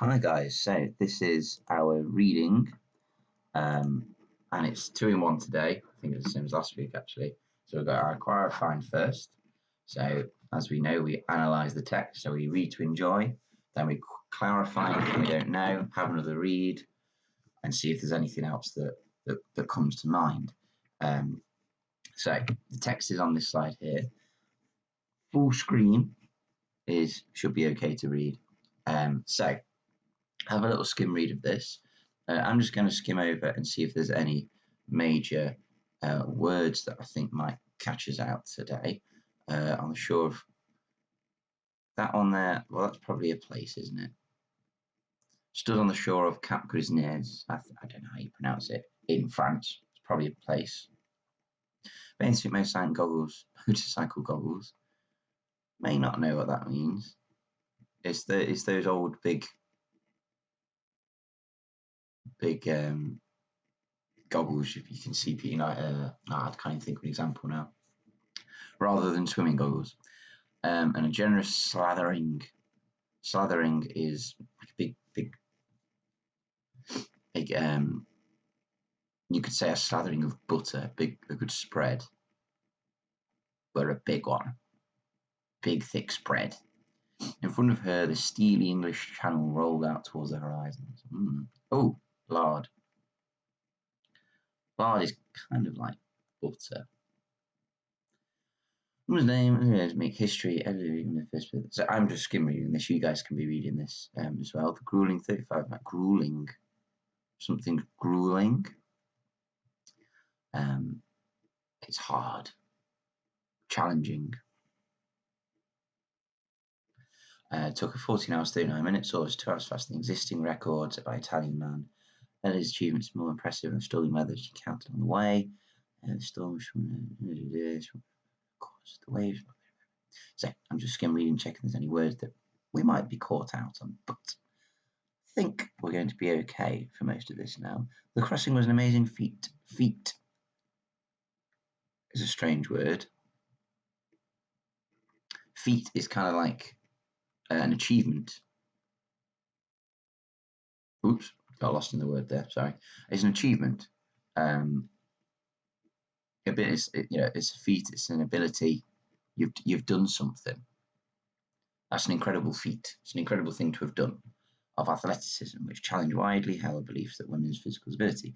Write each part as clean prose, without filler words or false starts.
Hi guys, so this is our reading, and it's 2 in 1 today. I think it's the same as last week actually. So we've got our acquire find first. So as we know, we analyse the text. So we read to enjoy, then we clarify anything we don't know, have another read, and see if there's anything else that comes to mind. So the text is on this slide here. Full screen should be okay to read. So have a little skim read of this. I'm just going to skim over and see if there's any major words that I think might catch us out today. On the shore of that on there, well, that's probably a place, isn't it? Stood on the shore of Cap Grisnez, I don't know how you pronounce it, in France. It's probably a place. Basic motorcycle goggles. May not know what that means. It's those old big goggles, if you can see, I can't even think of an example now. Rather than swimming goggles, and a generous slathering. Slathering is like a big. You could say a slathering of butter, a good spread, but a big one, big thick spread. In front of her, the steely English Channel rolled out towards the horizons. Oh, lard. Lard is kind of like butter. Woman's name is make history. So I'm just skim reading this. You guys can be reading this as well. The grueling 35 minute grueling. Something grueling. It's hard. Challenging. Took her 14 hours, 39 minutes, or was 2 hours faster than existing records by Italian man. And his achievements more impressive than the stormy weather she encountered on the way. The storm, of course, the waves. So I'm just skim reading, checking if there's any words that we might be caught out on, but I think we're going to be okay for most of this now. The crossing was an amazing feat. Feat is a strange word. Feat is kind of like an achievement. Oops, got lost in the word there. Sorry. It's an achievement. It's a feat. It's an ability. You've done something. That's an incredible feat. It's an incredible thing to have done. Of athleticism, which challenged widely held beliefs that women's physical ability.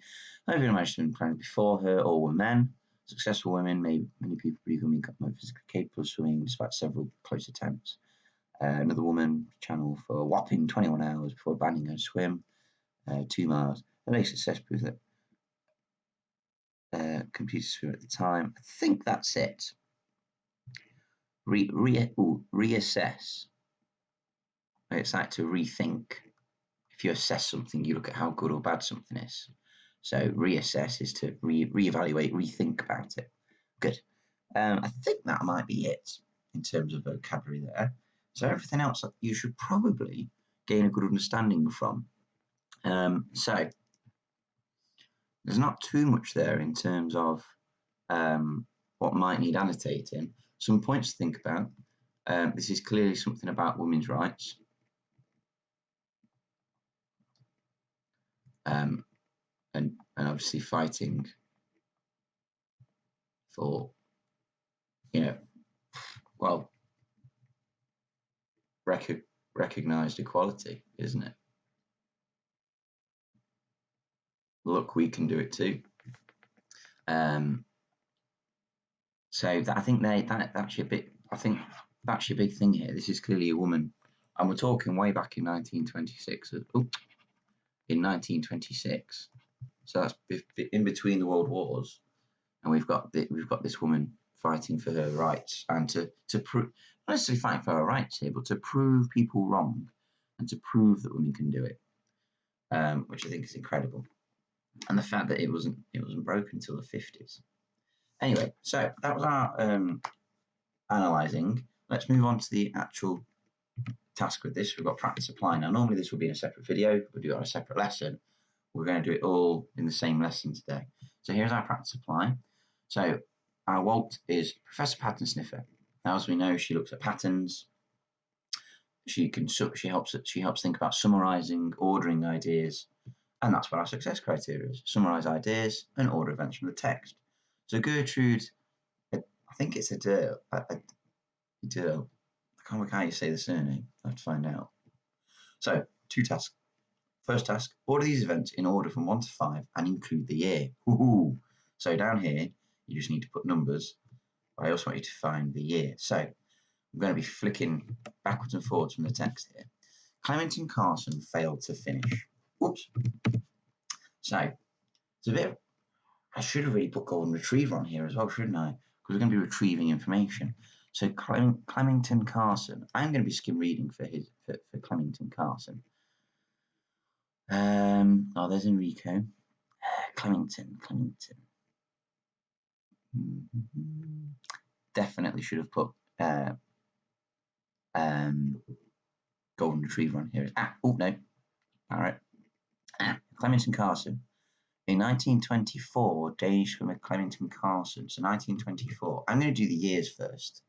Everyone imagined planned before her all were men. Successful women, many people believe women got more physically capable of swimming despite several close attempts. Another woman channel for a whopping 21 hours before abandoning her swim 2 miles. A late success proves that computer swim at the time. I think that's it. Reassess. It's like to rethink. If you assess something, you look at how good or bad something is. So reassess is to reevaluate, rethink about it. Good. I think that might be it in terms of vocabulary there. So everything else you should probably gain a good understanding from. So there's not too much there in terms of what might need annotating. Some points to think about. This is clearly something about women's rights. And obviously fighting for, recognized equality, isn't it? Look, we can do it too. So I think that's your bit. I think that's your big thing here. This is clearly a woman, and we're talking way back in 1926. In 1926, so that's in between the world wars, and we've got this woman fighting for her rights and to prove, not necessarily fighting for her rights here, but to prove people wrong and to prove that women can do it, which I think is incredible. And the fact that it wasn't broken until the 50s. Anyway, so that was our analysing. Let's move on to the actual task with this. We've got practice apply. Now, normally this would be in a separate video. We'll do it on a separate lesson. We're going to do it all in the same lesson today. So here's our practice apply. So our Walt is Professor Pattern Sniffer. Now, as we know, she looks at patterns. she helps think about summarizing, ordering ideas, and that's what our success criteria is: summarize ideas and order events from the text. So Gertrude, I think it's Adele. Adele. I can't remember how you say the surname. I have to find out. So 2 tasks. First task: order these events in order from 1 to 5 and include the year. Woohoo! So down here, you just need to put numbers. But I also want you to find the year. So I'm going to be flicking backwards and forwards from the text here. Clemington Carson failed to finish. Whoops. So it's a bit. I should have really put Golden Retriever on here as well, shouldn't I? Because we're going to be retrieving information. So Clemington Carson. I'm going to be skim reading for Clemington Carson. Oh, there's Enrico. Clemington. Definitely should have put Golden Retriever on here. Oh no. All right. Clemington Carson. In 1924, days from Clemington Carson. So 1924. I'm going to do the years first,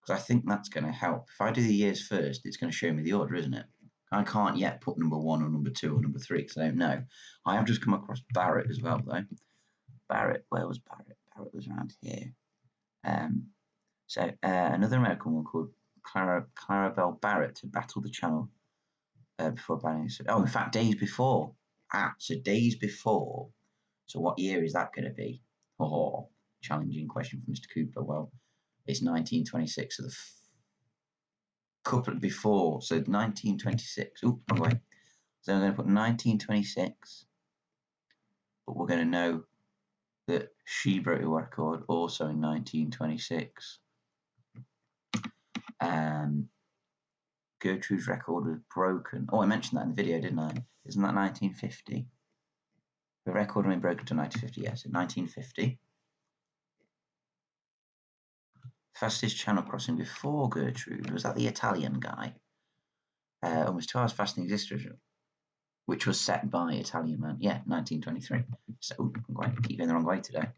because I think that's going to help. If I do the years first, it's going to show me the order, isn't it? I can't yet put number 1 or number 2 or number 3 because I don't know. I have just come across Barrett as well, though. Barrett, where was Barrett? Barrett was around here. So another American one called Clarabelle Barrett had battled the Channel before banning. Oh, in fact, days before. So days before. So what year is that going to be? Oh, challenging question for Mr. Cooper. Well, it's 1926. So the couple before. So 1926. Oh, wrong way. So I'm going to put 1926. But we're going to know that she broke the record also in 1926. Gertrude's record was broken. Oh, I mentioned that in the video, didn't I? Isn't that 1950? The record had been broken to 1950, yes, in 1950. Fastest channel crossing before Gertrude, was that the Italian guy? Almost 2 hours faster than existed, which was set by Italian man. Yeah, 1923. So, I'm going to keep going the wrong way today.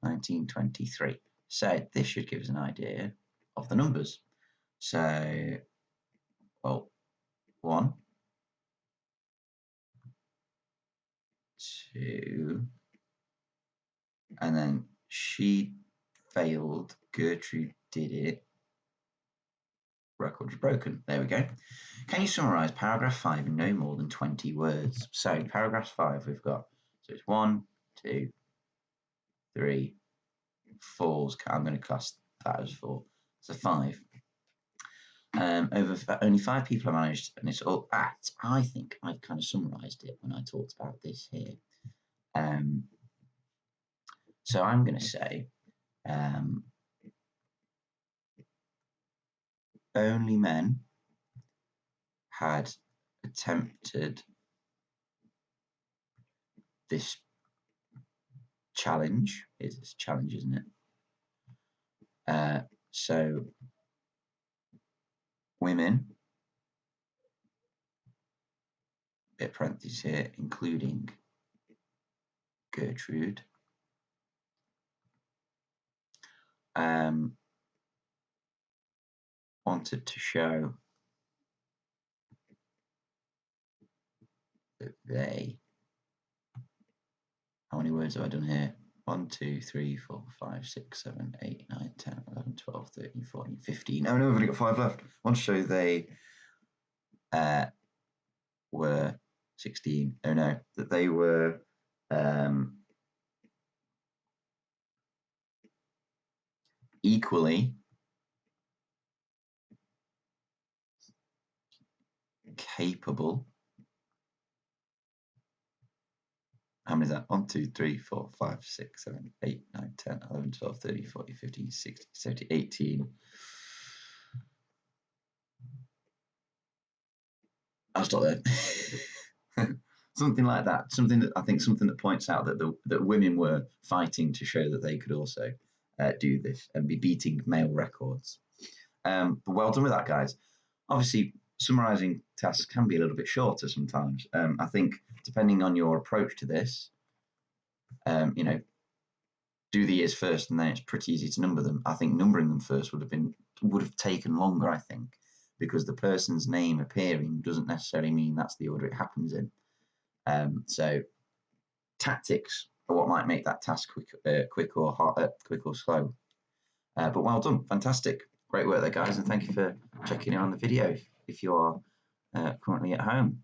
1923. So, this should give us an idea of the numbers. So, well, 1, 2, and then she failed, Gertrude did it, record was broken. There we go. Can you summarize paragraph 5 in no more than 20 words? So paragraph 5 we've got, so it's 1, 2, 3, 4. I'm going to class that as 4. So 5. Only 5 people are managed, and it's all at. I think I kind of summarized it when I talked about this here. So I'm going to say only men had attempted this challenge. It's a challenge, isn't it? So women, bit parentheses here, including Gertrude, wanted to show that they, how many words have I done here? 1, 2, 3, 4, 5, 6, 7, 8, 9, 10, 11, 12, 13, 14, 15. Oh no, we've only got 5 left. I want to show they were 16. Oh no, that they were equally capable. How many is that? 1, 2, 3, 4, 5, 6, 7, 8, 9, 10, 11, 12, 13, 14, 15, 16, 17, 18. I'll stop there. Something like that. Something that points out that women were fighting to show that they could also do this and be beating male records. But well done with that, guys. Obviously, summarizing tasks can be a little bit shorter sometimes. I think depending on your approach to this, do the years first, and then it's pretty easy to number them. I think numbering them first would have taken longer, I think. because the person's name appearing doesn't necessarily mean that's the order it happens in. So tactics are what might make that task quick or slow. But well done, fantastic, great work there, guys, and thank you for checking in on the video if you are currently at home.